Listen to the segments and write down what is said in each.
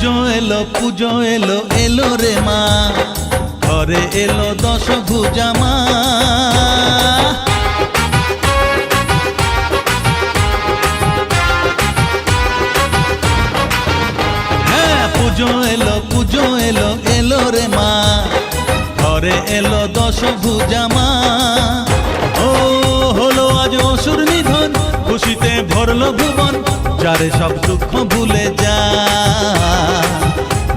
পুজো এলো এলো রে মা, ঘরে এলো দশভুজা মা। হ্যাঁ, পুজো এলো এলো রে মা, ঘরে এলো দশভুজা মা। ও হলো আজ অসুর নিধন, খুশিতে ভরলো ভুবন, যারে সব দুঃখ ভুলে যা,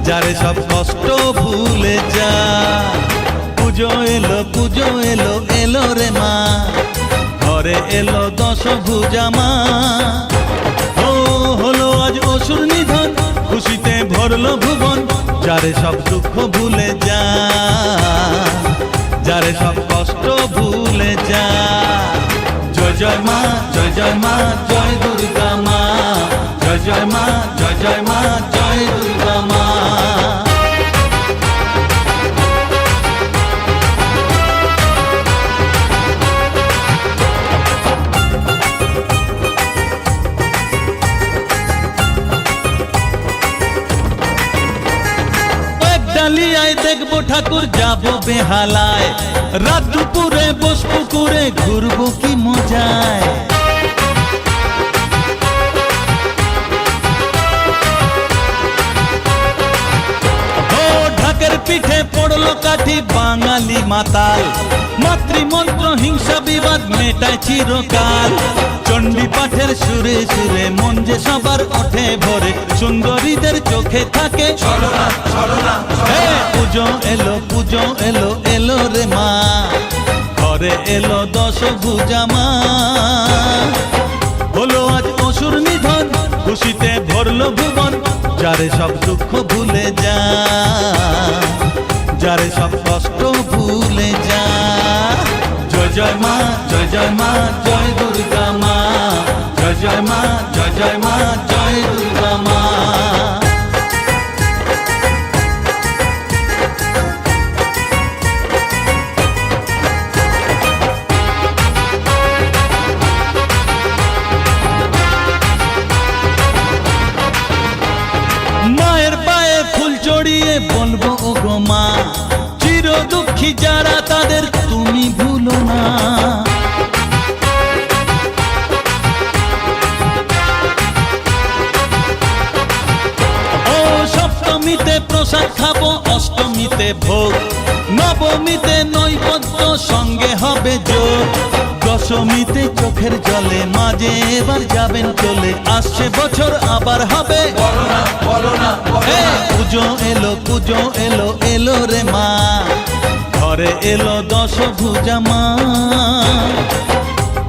যারে সব কষ্ট ভুলে যা। পুজো এলো এলো রে মা, ঘরে এলো দশভুজা মা। ও হলো আজ অসুর নিধন, খুশিতে ভরলো ভুবন, যারে সব দুঃখ ভুলে যা, যারে সব কষ্ট ভুলে যা। জয় জয় মা, জয় জয় মা, জয় দুর্গা মা, জয় জয় মা, জয় জয় মা, জয় দুর্গা মা। ডালিয়ায় দেখবো ঠাকুর, যাবো বেহালায়, রাত দুপুরে বসবো করে ঘুরবো কি মজায়। ও ঢাকের পিঠে পড়লো কাঠি বাঙালি মাতাল, মাতৃমন্ত্র হিংসা বিবাদ মেটায় চিরকাল। চণ্ডী পাঠের সুরে সুরে মন যে সবার ওঠে ভরে, সুন্দরীদের চোখে থাকে ছলনা ছলনা। পুজো এলো এলো রে মা, ঘরে এলো দশভুজা মা। হলো আজ অসুর নিধন, খুশিতে ভরলো ভুবন, যারে সব দুঃখ ভুলে যা, যারে সব কষ্ট ভুলে যা। জয় জয় মা, জয় জয় মা, জয় দুর্গা মা, জয় জয় মা, জয় জয় মা, জয় দুর্গা মা। মায়ের পায়ে ফুল চড়িয়ে বলবো ও গো মা, চির দুঃখী যারা তাদের তুমি ভুলো না। ও সপ্তমীতে প্রসাদ খাবো, অষ্টমীতে ভোগ, নবমীতে নৈবেদ্য সঙ্গে হবে যোগ, দশমীতে চোখের জলে মাঝে এবার যাবেন চলে, আসছে বছর আবার হবে। পুজো এলো এলো রে মা, ঘরে এলো দশভুজা মা।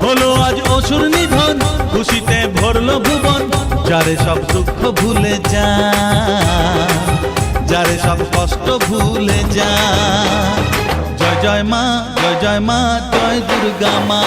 হলো আজ অসুর নিধন, খুশিতে ভরলো ভুবন, যারে সব দুঃখ ভুলে যা, যারে সব কষ্ট ভুলে যা। জয় জয় মা, জয় জয় মা, জয় দুর্গা মা।